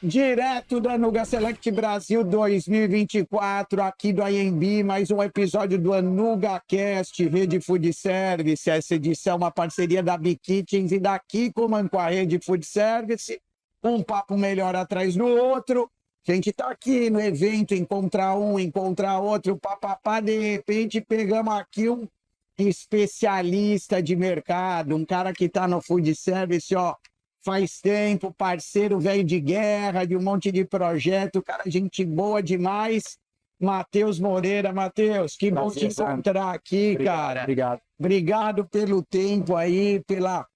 Direto da Anuga Select Brasil 2024, aqui do IMB, mais um episódio do Anuga Cast, Rede Food Service. Essa edição é uma parceria da Big Kitchens e da Kikoman com a Rede Food Service. Um papo melhor atrás do outro. A gente tá aqui no evento, encontrar um, encontrar outro, papapá, de repente pegamos aqui um especialista de mercado, um cara que tá no Food Service, ó, faz tempo, parceiro velho de guerra, de um monte de projeto, cara, gente boa demais. Matheus Moreira. Matheus, que bom te encontrar aqui, cara. Obrigado. Obrigado pelo tempo aí, pela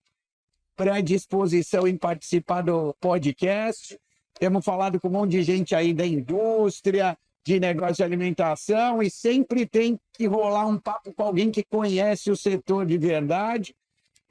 predisposição em participar do podcast. Temos falado com um monte de gente aí da indústria, de negócio de alimentação, e sempre tem que rolar um papo com alguém que conhece o setor de verdade.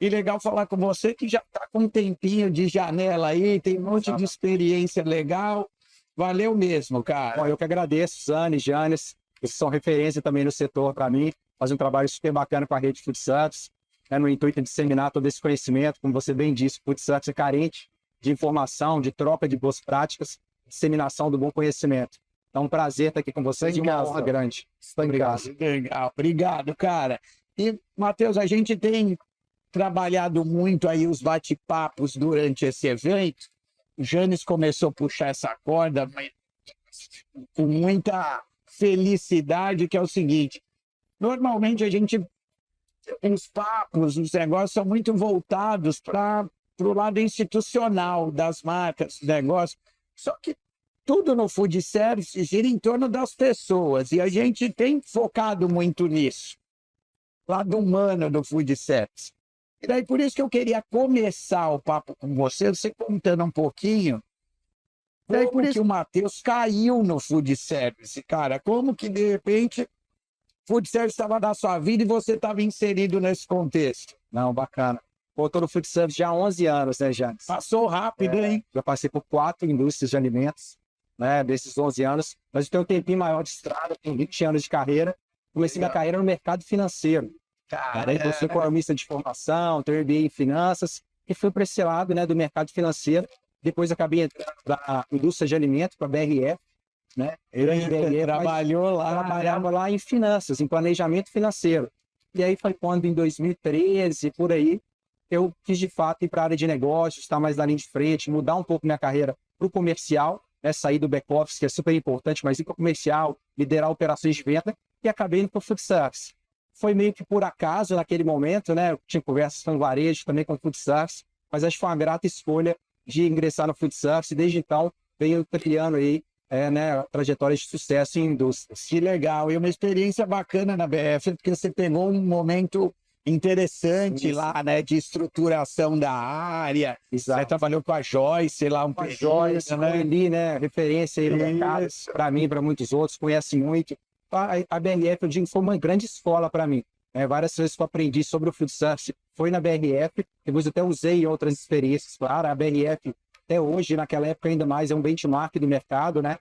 E legal falar com você que já está com um tempinho de janela aí, tem um monte de experiência legal. Valeu mesmo, cara. Bom, eu que agradeço, Zane, Janes, que são referência também no setor para mim. Fazem um trabalho super bacana com a Rede Food Service, no intuito de disseminar todo esse conhecimento. Como você bem disse, o Food Service é carente de informação, de troca de boas práticas, disseminação do bom conhecimento. Então, um prazer estar aqui com vocês e uma honra grande. Obrigado. Legal, obrigado, cara. E, Matheus, a gente tem trabalhado muito aí os bate-papos durante esse evento. O Janes começou a puxar essa corda, mas com muita felicidade, que é o seguinte: normalmente a gente, os papos, os negócios são muito voltados para o lado institucional das marcas, do negócio. Só que tudo no food service gira em torno das pessoas, e a gente tem focado muito nisso, lado humano do food service. E daí por isso que eu queria começar o papo com você contando um pouquinho. Daí por isso que o Matheus caiu no food service, cara. Como que de repente food service estava na sua vida e você estava inserido nesse contexto? Não, bacana. Pô, tô no Food Service já há 11 anos, né, Janes? Passou rápido, hein? Já passei por 4 indústrias de alimentos, né, desses 11 anos. Mas eu tenho um tempinho maior de estrada, tenho 20 anos de carreira. Comecei minha carreira no mercado financeiro. Cara, eu sou economista de formação, tenho MBA em finanças, e fui para esse lado, né, do mercado financeiro. Depois acabei entrando na indústria de alimentos, para a BRF, né? BRF, trabalhou lá. Trabalhava lá em finanças, em planejamento financeiro. E aí foi quando, em 2013, por aí, eu quis de fato ir para a área de negócios, estar mais na linha de frente, mudar um pouco minha carreira para o comercial, né, sair do back-office, que é super importante, mas ir para o comercial, liderar operações de venda, e acabei indo para o Food Service. Foi meio que por acaso naquele momento, né? Eu tinha conversas com o varejo, também com o Food Service, mas acho que foi uma grata escolha de ingressar no Food Service, e desde então venho trilhando aí, né, a trajetória de sucesso em indústrias. Que legal, e uma experiência bacana na BF, porque você pegou um momento interessante. Isso. Lá, né, de estruturação da área. Exato. Você trabalhou com a Joyce lá um período, Joyce, né? Ali, né, referência aí no mercado, para mim, para muitos outros, conhecem muito. A BRF, eu digo, foi uma grande escola para mim. Várias coisas que eu aprendi sobre o Food Service foi na BRF, depois eu até usei em outras experiências. Claro, a BRF, até hoje, naquela época ainda mais, é um benchmark do mercado, né?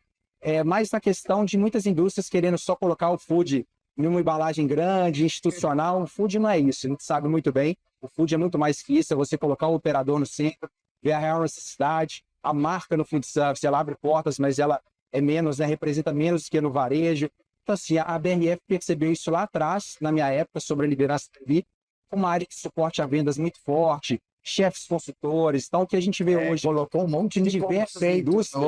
Mais na questão de muitas indústrias querendo só colocar o food em uma embalagem grande, institucional. O food não é isso, a gente sabe muito bem. O food é muito mais que isso, é você colocar o operador no centro, ver a real necessidade. A marca no Food Service, ela abre portas, mas ela é menos, né? Representa menos que no varejo. Então, assim, a BRF percebeu isso lá atrás, na minha época, sobre a liderança TV, uma área de suporte a vendas muito forte, chefes consultores. Então, o que a gente vê hoje, colocou um monte de diversas indústrias,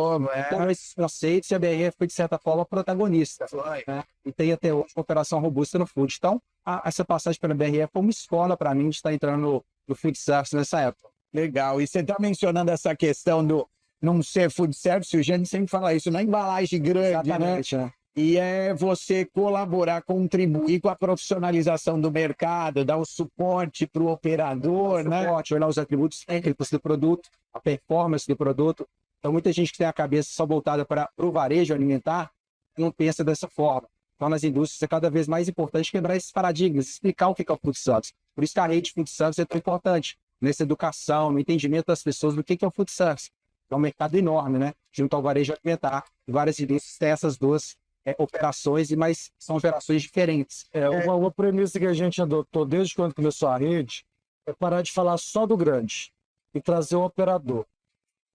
com esses conceitos, e a BRF foi, de certa forma, protagonista. Né? E tem até hoje uma operação robusta no food. Então, essa passagem pela BRF foi uma escola para mim de estar entrando no Food Service nessa época. Legal. E você está mencionando essa questão do não ser Food Service, o Jânio sempre fala isso, na embalagem grande. Exatamente, né? E é você colaborar, contribuir com a profissionalização do mercado, dar o suporte para o operador, né? Olhar os atributos técnicos do produto, a performance do produto. Então, muita gente que tem a cabeça só voltada para o varejo alimentar não pensa dessa forma. Então, nas indústrias é cada vez mais importante quebrar esses paradigmas, explicar o que é o Food Service. Por isso que a rede de Food Service é tão importante, nessa educação, no entendimento das pessoas do que é o Food Service. É um mercado enorme, né? Junto ao varejo alimentar. Várias indústrias têm essas duas operações, mas são operações diferentes. Uma premissa que a gente adotou desde quando começou a rede é parar de falar só do grande e trazer o operador.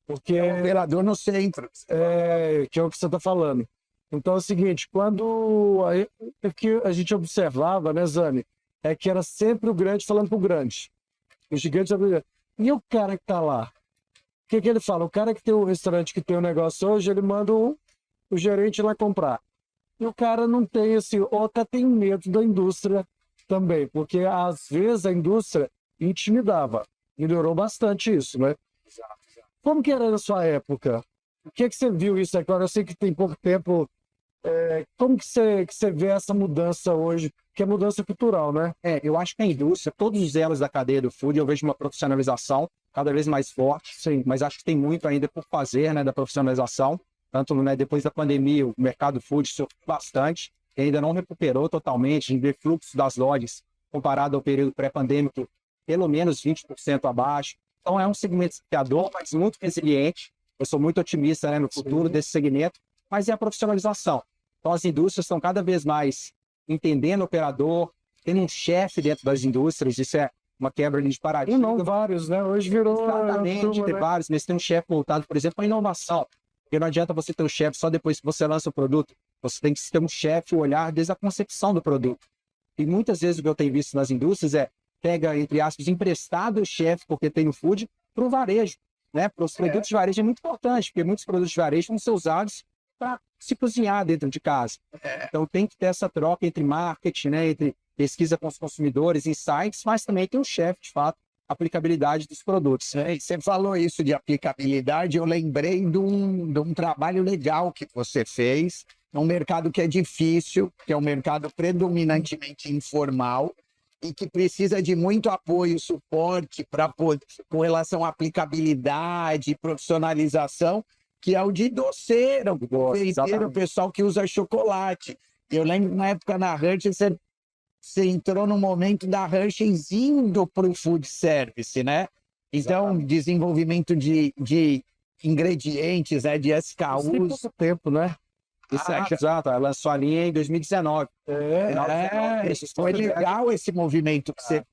Porque É o operador no centro. que é o que você está falando. Então é o seguinte, é que a gente observava, né, Zane, é que era sempre o grande falando pro grande. O gigante falando pro grande. E o cara que tá lá? O que ele fala? O cara que tem o restaurante que tem o negócio hoje, ele manda o gerente lá comprar. E o cara não tem esse, ou até tem medo da indústria também, porque às vezes a indústria intimidava. Melhorou bastante isso, né? Como que era na sua época? O que você viu isso agora? Eu sei que tem pouco tempo. Como que você vê essa mudança hoje, que é mudança cultural, né? Eu acho que a indústria, todos os elos da cadeia do food, eu vejo uma profissionalização cada vez mais forte, sim, mas acho que tem muito ainda por fazer, né, da profissionalização. Tanto, né, depois da pandemia, o mercado food sofreu bastante, e ainda não recuperou totalmente. A gente vê fluxo das lojas comparado ao período pré-pandêmico, pelo menos 20% abaixo. Então é um segmento desafiador, mas muito resiliente. Eu sou muito otimista, né, no futuro desse segmento, mas é a profissionalização. Então as indústrias estão cada vez mais entendendo o operador, tendo um chefe dentro das indústrias, isso é uma quebra de paradigma. Não, vários, né? Hoje virou... Exatamente, tem vários. Mas tem um chefe voltado, por exemplo, para inovação. Porque não adianta você ter um chefe só depois que você lança o produto. Você tem que ter um chefe, olhar desde a concepção do produto. E muitas vezes o que eu tenho visto nas indústrias pega, entre aspas, emprestado o chefe, porque tem o food, para o varejo. Né? Para os produtos de varejo é muito importante, porque muitos produtos de varejo vão ser usados para se cozinhar dentro de casa. Então tem que ter essa troca entre marketing, né? Entre pesquisa com os consumidores, insights, mas também tem o chefe, de fato, aplicabilidade dos produtos. Você falou isso de aplicabilidade, eu lembrei de um trabalho legal que você fez, num mercado que é difícil, que é um mercado predominantemente informal, e que precisa de muito apoio e suporte com relação à aplicabilidade, profissionalização, que é o de doceiro, o pessoal que usa chocolate. Eu lembro na época na Hershey, você entrou no momento da Hershey's indo para o food service, né? Então, desenvolvimento de ingredientes, de SKUs. Tem pouco tempo, né? Exato, ela lançou a linha em 2019. Foi legal esse movimento que você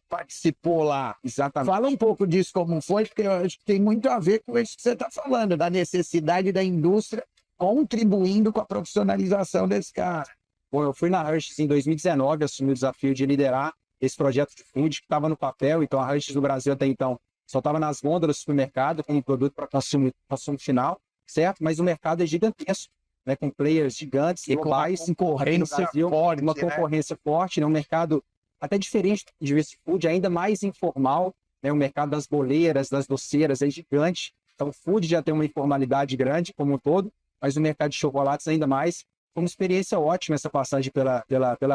participou lá. Exatamente. Fala um pouco disso, como foi, porque eu acho que tem muito a ver com isso que você está falando, da necessidade da indústria contribuindo com a profissionalização desse cara. Bom, eu fui na Hershey's em 2019, assumi o desafio de liderar esse projeto de food que estava no papel. Então, a Hershey's do Brasil até então só estava nas gôndolas do supermercado como produto para consumo final, certo? Mas o mercado é gigantesco, né? Com players gigantes, globais, concorrência forte, uma concorrência forte, né? Um mercado até diferente de fast food, ainda mais informal, né? O mercado das boleiras, das doceiras é gigante. Então, o food já tem uma informalidade grande como um todo, mas o mercado de chocolates ainda mais. Foi uma experiência ótima essa passagem pela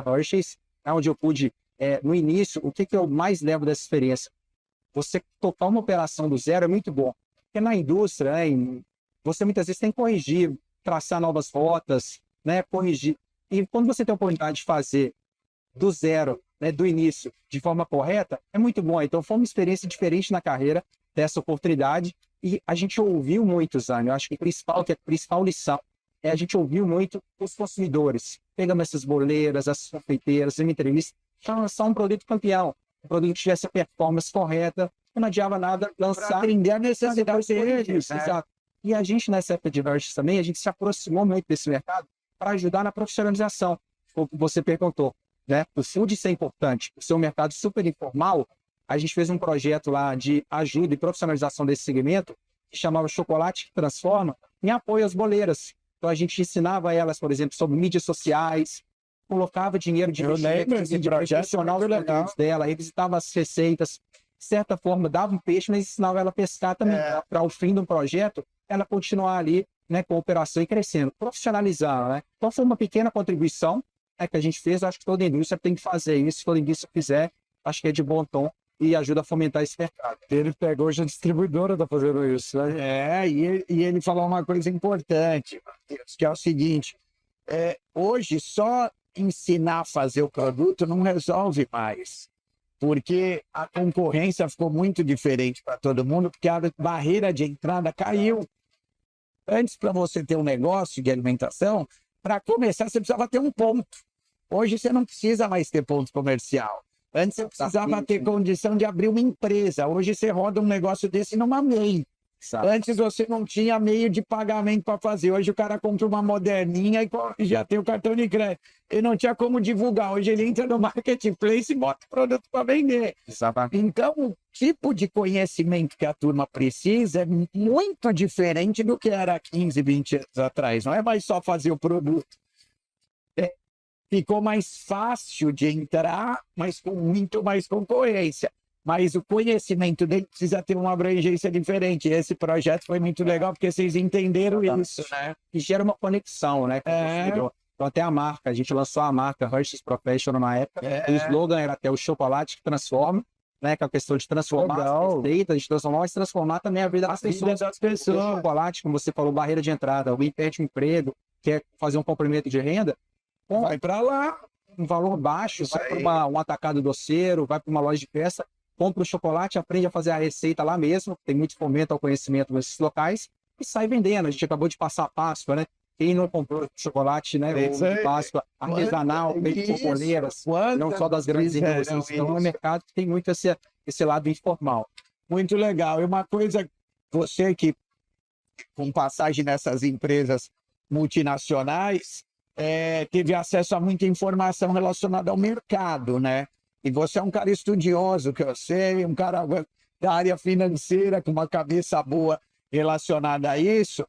Hershey's, onde eu pude, no início, o que eu mais levo dessa experiência? Você tocar uma operação do zero é muito bom. Porque na indústria, você muitas vezes tem que corrigir, traçar novas rotas, né, corrigir. E quando você tem a oportunidade de fazer do zero, né, do início, de forma correta, é muito bom. Então foi uma experiência diferente na carreira, dessa oportunidade. E a gente ouviu muito, Zane. Eu acho que a principal lição a gente ouviu muito os consumidores. Pegamos essas boleiras, essas confeiteiras, em entrevista, para lançar um produto campeão, um produto que tivesse a performance correta, não adiava nada lançar. Para atender a necessidade deles. Exato. E a gente, nessa época de Hershey's também, a gente se aproximou muito desse mercado para ajudar na profissionalização, como você perguntou. Né? O food isso é importante. O seu mercado super informal, a gente fez um projeto lá de ajuda e profissionalização desse segmento, que chamava Chocolate que Transforma, em apoio às boleiras. Então, a gente ensinava elas, por exemplo, sobre mídias sociais, colocava dinheiro de profissional dela, revisitava as receitas, de certa forma, dava um peixe, mas ensinava ela a pescar também, para o fim do projeto, ela continuar ali, né, com a operação e crescendo, profissionalizar, né? Então, foi uma pequena contribuição que a gente fez, acho que toda indústria tem que fazer isso, se toda indústria fizer, acho que é de bom tom e ajuda a fomentar esse mercado. Ele pegou hoje a distribuidora, está fazendo isso, né? E ele falou uma coisa importante, Matheus, que é o seguinte, hoje só ensinar a fazer o produto não resolve mais, porque a concorrência ficou muito diferente para todo mundo, porque a barreira de entrada caiu. Antes, para você ter um negócio de alimentação, para começar, você precisava ter um ponto. Hoje, você não precisa mais ter ponto comercial. Antes, você precisava ter condição de abrir uma empresa. Hoje, você roda um negócio desse numa MEI. Exato. Antes você não tinha meio de pagamento para fazer. Hoje o cara compra uma moderninha e já tem o cartão de crédito. Ele não tinha como divulgar. Hoje ele entra no marketplace e bota o produto para vender. Exatamente. Então, o tipo de conhecimento que a turma precisa é muito diferente do que era 15, 20 anos atrás. Não é mais só fazer o produto. Ficou mais fácil de entrar, mas com muito mais concorrência. Mas o conhecimento dele precisa ter uma abrangência diferente. Esse projeto foi muito legal porque vocês entenderam isso, né? E gera uma conexão, né, com o consumidor. Então, até a marca, a gente lançou a marca Hershey's Professional na época. O slogan era até o chocolate que transforma, né, com a questão de transformar as receitas, de transformar, mas transformar também a vida das pessoas. O chocolate, como você falou, barreira de entrada, alguém perde um emprego, quer fazer um complemento de renda, Vai para lá, um valor baixo, vai para um atacado doceiro, vai para uma loja de peça, compra o chocolate, aprende a fazer a receita lá mesmo, tem muito fomento ao conhecimento nesses locais, e sai vendendo. A gente acabou de passar a Páscoa, né? Quem não comprou chocolate, né? Ovo de Páscoa artesanal, feito por boleiras, não só das grandes indústrias. Então, é um mercado que tem muito esse lado informal. Muito legal. E uma coisa, você que com passagem nessas empresas multinacionais, teve acesso a muita informação relacionada ao mercado, né? E você é um cara estudioso, que eu sei, um cara da área financeira, com uma cabeça boa relacionada a isso.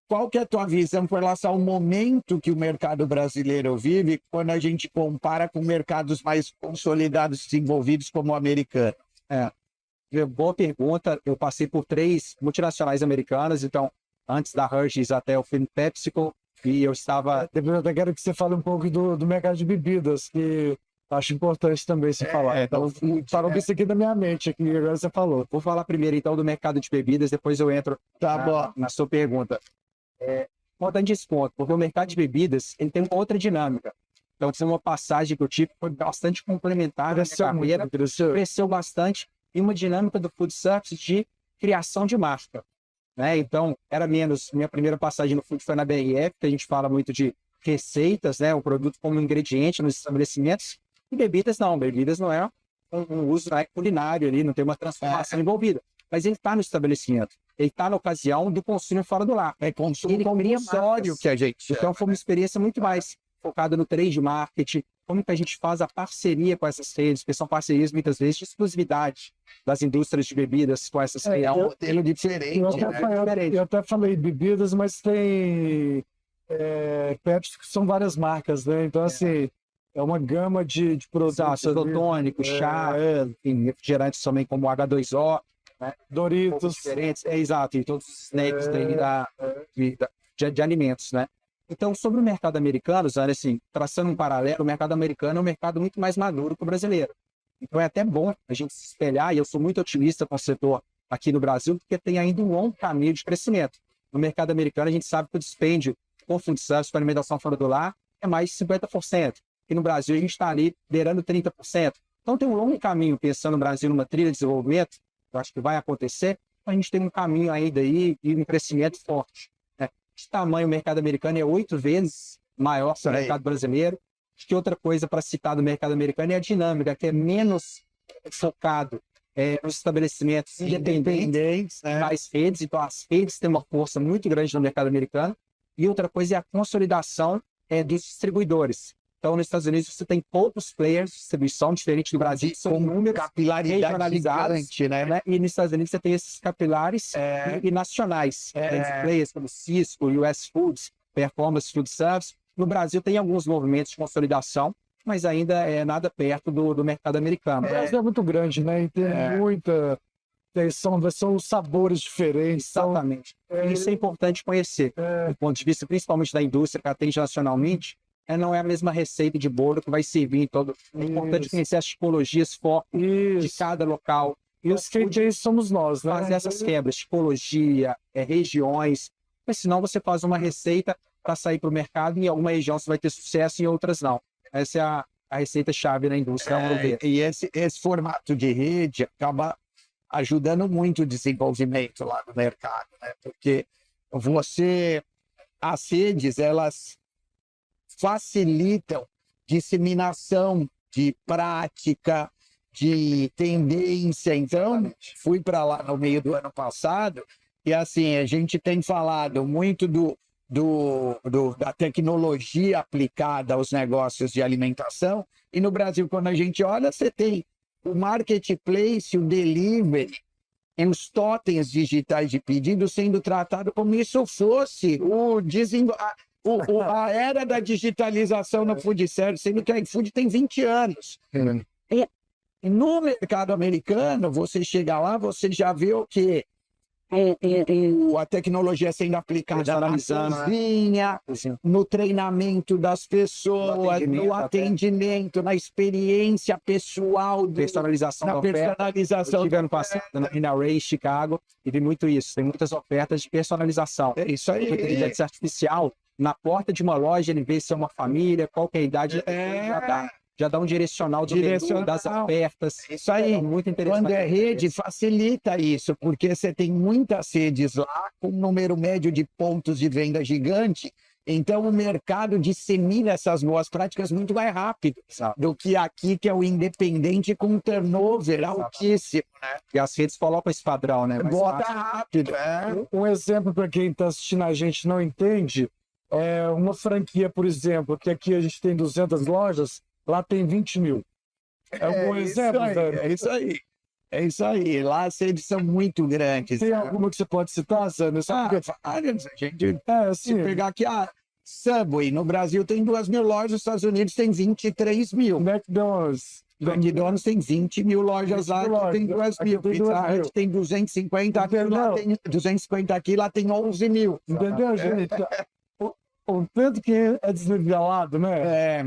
Qual que é a tua visão com relação ao momento que o mercado brasileiro vive quando a gente compara com mercados mais consolidados, desenvolvidos como o americano? Boa pergunta. Eu passei por 3 multinacionais americanas, então, antes da Hershey's até o PepsiCo, e eu estava... Eu até quero que você fale um pouco do mercado de bebidas, que acho importante também se falar. Então, parou isso aqui da minha mente, aqui, agora você falou. Vou falar primeiro, então, do mercado de bebidas, depois eu entro na sua pergunta. Importante esse ponto, porque o mercado de bebidas, ele tem uma outra dinâmica. Então, uma passagem que eu tive foi bastante complementar na minha carreira, cresceu bastante, e uma dinâmica do food service de criação de marca. Né? Então, era menos. Minha primeira passagem no food foi na BRF, que a gente fala muito de receitas, né? O produto como ingrediente nos estabelecimentos. E bebidas não é um uso culinário ali, não tem uma transformação envolvida. Mas ele está no estabelecimento, ele está na ocasião do consumo fora do lar. É consumo ele compulsório que a gente... Então, foi uma experiência muito mais focada no trade marketing, como que a gente faz a parceria com essas redes, que são parcerias muitas vezes de exclusividade das indústrias de bebidas com essas redes. É um modelo diferente. Eu até falei bebidas, mas tem Pepsi, que são várias marcas, né? Então, assim, é uma gama de produtos. Isotônico, chá, tem refrigerantes também como H2O, né? Doritos. Diferentes. Exato, e todos os snacks de alimentos, né? Então, sobre o mercado americano, assim, traçando um paralelo, o mercado americano é um mercado muito mais maduro que o brasileiro. Então, é até bom a gente se espelhar, e eu sou muito otimista com o setor aqui no Brasil, porque tem ainda um longo caminho de crescimento. No mercado americano, a gente sabe que o dispêndio com food service para alimentação fora do lar é mais de 50%. E no Brasil, a gente está ali beirando 30%. Então, tem um longo caminho, pensando no Brasil numa trilha de desenvolvimento, eu acho que vai acontecer, a gente tem um caminho ainda aí e um crescimento forte. De tamanho, o mercado americano é 8 vezes maior que o mercado brasileiro. Acho que outra coisa para citar do mercado americano é a dinâmica, que é menos focado nos estabelecimentos independentes, mais redes. Então, as redes têm uma força muito grande no mercado americano. E outra coisa é a consolidação dos distribuidores. Então, nos Estados Unidos, você tem poucos players de distribuição, diferente do Brasil, que são números regionalizados, né? E nos Estados Unidos, você tem esses capilares e nacionais, players como Cisco, US Foods, Performance Food Service. No Brasil, tem alguns movimentos de consolidação, mas ainda é nada perto do mercado americano. O Brasil é muito grande, né? E tem muita... São sabores diferentes. Exatamente. Isso é importante conhecer. Do ponto de vista, principalmente da indústria que atende nacionalmente, não é a mesma receita de bolo que vai servir em todo. É importante conhecer as tipologias fortes de cada local. E os quem somos nós, né? Fazer essas quebras, tipologia, regiões. Porque senão você faz uma receita para sair para o mercado e em alguma região você vai ter sucesso e em outras não. Essa é a receita-chave na indústria. E esse formato de rede acaba ajudando muito o desenvolvimento lá no mercado, né? Porque as redes, elas facilitam disseminação de prática, de tendência. Então, fui para lá no meio do ano passado e assim, a gente tem falado muito da tecnologia aplicada aos negócios de alimentação. E no Brasil, quando a gente olha, você tem o marketplace, o delivery, e os totens digitais de pedido sendo tratado como isso fosse a era da digitalização no food service, sendo que a iFood tem 20 anos. E no mercado americano, você chega lá, você já vê o quê? A tecnologia sendo aplicada na cozinha, no treinamento das pessoas, no atendimento, na experiência pessoal, Personalização na da oferta. personalização. Eu estive ano passado na Ray, Chicago, e vi muito isso. Tem muitas ofertas de personalização. É isso aí. Com inteligência artificial, na porta de uma loja, ele vê se é uma família, qual que é a idade, já dá um direcional das ofertas. Isso aí. É muito interessante. Quando é rede, facilita isso, porque você tem muitas redes lá, com um número médio de pontos de venda gigante. Então, o mercado dissemina essas boas práticas muito mais rápido do que aqui, que é o independente com um turnover altíssimo. Né? E as redes colocam esse padrão, né? Bota rápido. Um exemplo para quem está assistindo a gente não entende, é uma franquia, por exemplo, que aqui a gente tem 200 lojas, lá tem 20 mil. É um exemplo, Dani? É isso aí. É isso aí. Lá as redes são muito grandes. Tem alguma que você pode citar, Zane? Várias, gente. Assim, Se pegar aqui a Subway, no Brasil tem 2.000 lojas, nos Estados Unidos tem 23 mil. McDonald's tem 20 mil lojas lá, aqui tem 2.000. Pizza Hut tem 250, aqui, lá tem 250 aqui, lá tem 11 mil. Entendeu, gente? O tanto que é desnivelado, né?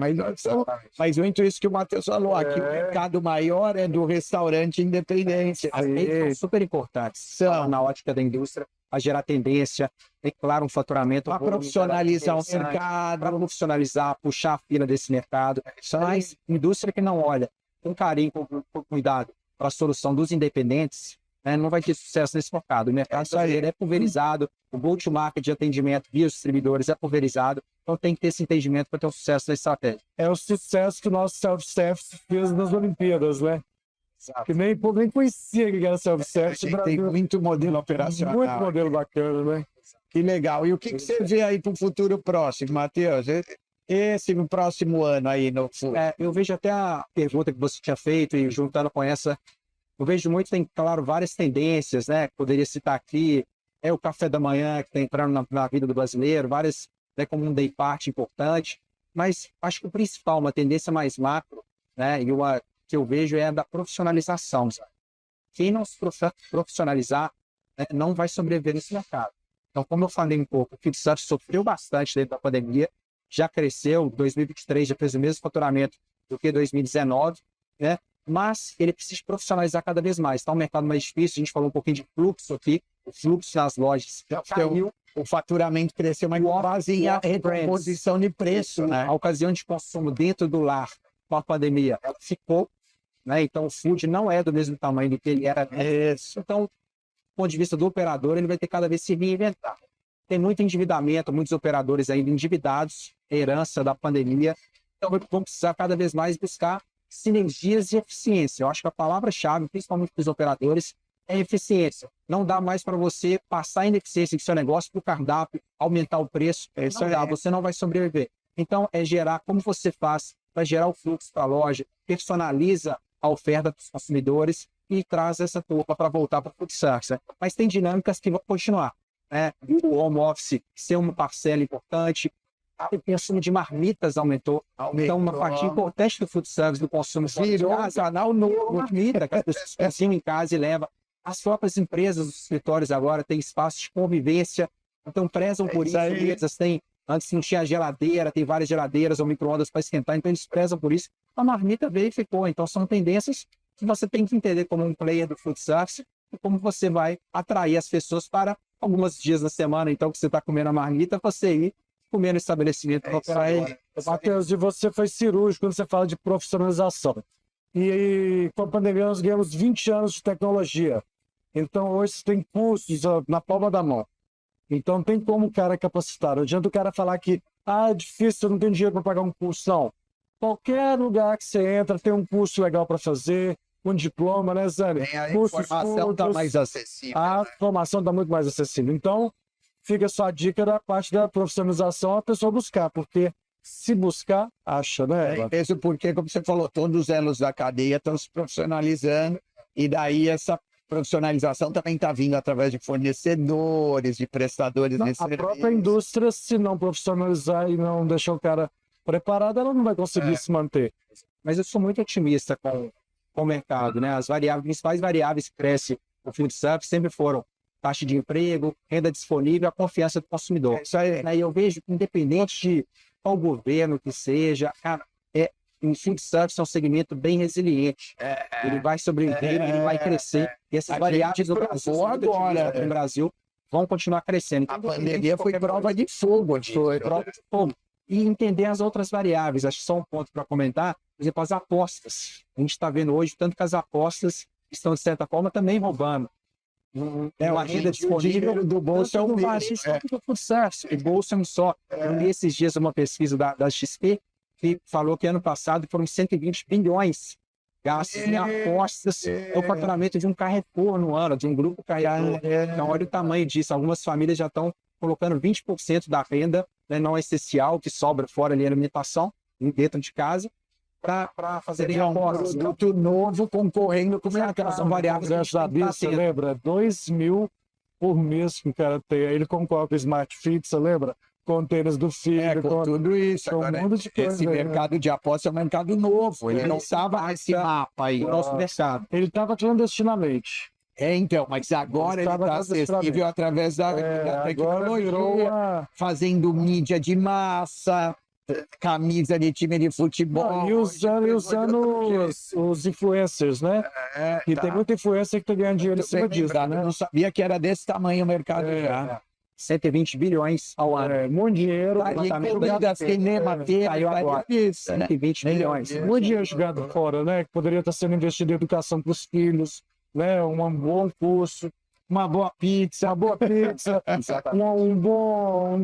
Mas muito isso que o Matheus falou, aqui o mercado maior é do restaurante independente. As redes são super importantes. Na ótica da indústria, a gerar tendência, tem, claro, um faturamento. Para profissionalizar o mercado. Para profissionalizar, puxar a fila desse mercado. Mas indústria que não olha com carinho, com cuidado para a solução dos independentes, né, não vai ter sucesso nesse mercado. O mercado brasileiro é pulverizado, o go-to-market de atendimento via os distribuidores é pulverizado, então tem que ter esse entendimento para ter um sucesso na estratégia. É o sucesso que o nosso self-service fez nas Olimpíadas, né? Exato. Que nem conhecia que era self-service. Tem muito modelo operacional. Muito modelo bacana, né? Que legal. E o que você vê aí para o futuro próximo, Matheus? Esse no próximo ano aí no futuro? Eu vejo até a pergunta que você tinha feito e juntando com essa, eu vejo muito, tem, claro, várias tendências, né? Poderia citar aqui, o café da manhã que está entrando na vida do brasileiro, várias, né, como um day part importante, mas acho que o principal, uma tendência mais macro, né, e uma que eu vejo é a da profissionalização. Sabe? Quem não se profissionalizar, né, não vai sobreviver nesse mercado. Então, como eu falei um pouco, o food service sofreu bastante dentro da pandemia, já cresceu, 2023 já fez o mesmo faturamento do que 2019, né? Mas ele precisa profissionalizar cada vez mais. Está um mercado mais difícil, a gente falou um pouquinho de fluxo aqui, o fluxo nas lojas caiu, o faturamento cresceu, mas quase a recomposição de preço, né? A ocasião de consumo dentro do lar com a pandemia, ela ficou, né? Então o food não é do mesmo tamanho do que ele era. Então, do ponto de vista do operador, ele vai ter cada vez se reinventar. Tem muito endividamento, muitos operadores ainda endividados, herança da pandemia, então vão precisar cada vez mais buscar sinergias e eficiência. Eu acho que a palavra-chave, principalmente para os operadores, é eficiência. Não dá mais para você passar a ineficiência do seu negócio para o cardápio, aumentar o preço. Você não vai sobreviver. Então, é gerar, como você faz para gerar o fluxo para a loja, personaliza a oferta dos consumidores e traz essa turma para voltar para o food service. Né? Mas tem dinâmicas que vão continuar. Né? O home office ser uma parcela importante, o consumo de marmitas aumentou. Então, uma parte importante do food service, do consumo virou um canal novo, marmita, que as pessoas cozinham em casa e levam. As próprias empresas, os escritórios agora têm espaços de convivência, então prezam por isso. Empresas têm, antes não tinha geladeira, tem várias geladeiras ou micro-ondas para esquentar, então eles prezam por isso. A marmita veio e ficou. Então, são tendências que você tem que entender como um player do food service e como você vai atrair as pessoas para alguns dias na semana, então, que você está comendo a marmita, você ir comer no estabelecimento. Matheus, e você foi cirúrgico quando você fala de profissionalização. E com a pandemia nós ganhamos 20 anos de tecnologia. Então hoje você tem cursos na palma da mão. Então tem como o cara capacitar. Não adianta o cara falar que é difícil, eu não tenho dinheiro para pagar um curso. Não. Qualquer lugar que você entra tem um curso legal para fazer. com diploma, né, Zane? A Cursos informação está públicos, mais acessível. a formação está muito mais acessível. Então, fica só a dica da parte da profissionalização, a pessoa buscar, porque se buscar, acha, né? Ela? Mesmo porque, como você falou, todos os elos da cadeia estão se profissionalizando, e daí essa profissionalização também está vindo através de fornecedores, de prestadores de A serviço. própria indústria, se não profissionalizar e não deixar o cara preparado, ela não vai conseguir se manter. Mas eu sou muito otimista com o mercado, né? As principais variáveis que crescem o food service sempre foram taxa de emprego, renda disponível, a confiança do consumidor. Isso aí. Né? E eu vejo, independente de qual governo que seja, cara, o food service é um segmento bem resiliente. Ele vai sobreviver, ele vai crescer. E essas A variáveis gente do Brasil, provou agora, no Brasil, vão continuar crescendo. A Então, pandemia foi prova de fogo disso. foi prova de fogo. E entender as outras variáveis. Acho que só um ponto para comentar. Por exemplo, as apostas. A gente está vendo hoje tanto que as apostas estão, de certa forma, também roubando. Uma renda disponível do bolso é o tanto no mesmo. varejo quanto no food service. O bolso é um só. Eu li esses dias uma pesquisa da XP que falou que ano passado foram 120 bilhões gastos em apostas. É o faturamento de um Carrefour no ano, de um grupo Carrefour. Então, olha o tamanho disso. Algumas famílias já estão colocando 20% da renda, né, não essencial, que sobra fora ali, alimentação, dentro de casa, para fazerem apostas. Produto novo concorrendo com o mercado. São variáveis que a gente da tem que Bia, estar você atento. lembra? 2 mil por mês que o cara tem. Aí ele concorre com o Smart Fit, você lembra? Containers do filho, Com tudo isso. com um Agora, monte de coisa. esse né? mercado de aposta é um mercado novo. Ele não estava nesse mapa aí. O nosso mercado. Ele estava clandestinamente. Então, mas agora ele Estava está clandestinamente. acessível através da Agora tecnologia, virou uma... fazendo mídia de massa, camisa de time de futebol. E usando os influencers, né? E tem muita influencer que tá ganhando dinheiro em cima disso, Eu né? não sabia que era desse tamanho o mercado já. 120 bilhões ao ano. Muito dinheiro. Tá, e Levantamento comida, da cinema, TV, caiu agora. isso, né? 120 bilhões. Muito dinheiro jogado fora, né? Que poderia estar sendo investido em educação para os filhos, né? Um bom curso, uma boa pizza, um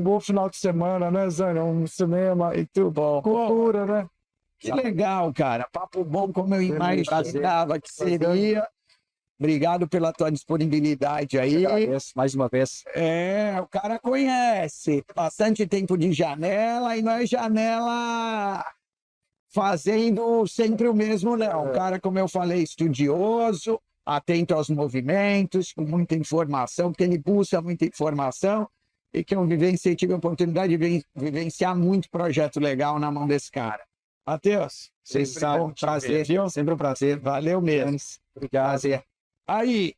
bom final de semana, né, Zânia? Um cinema, Muito bom. cultura, né? Que legal, cara. Papo bom como eu imaginava que seria. Obrigado pela tua disponibilidade aí. Agradeço mais uma vez. O cara conhece. Bastante tempo de janela e não é janela fazendo sempre o mesmo, não. O cara, como eu falei, estudioso, atento aos movimentos, com muita informação, porque ele busca muita informação e que eu tive a oportunidade de vivenciar muito projeto legal na mão desse cara. Matheus, Vocês sempre sabem, bom te prazer, ver, viu? sempre um prazer. Valeu mesmo. Obrigado. Prazer. Aí,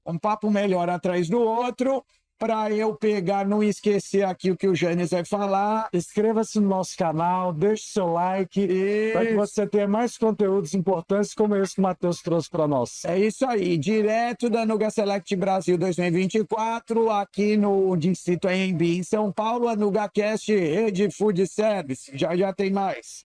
um papo melhor atrás do outro, para eu pegar, não esquecer aqui o que o Janes vai falar. Inscreva-se no nosso canal, deixe seu like, para que você tenha mais conteúdos importantes como esse que o Matheus trouxe para nós. É isso aí, direto da Nuga Select Brasil 2024, aqui no Distrito AMB em São Paulo, a NugaCast Rede Food Service. Já tem mais.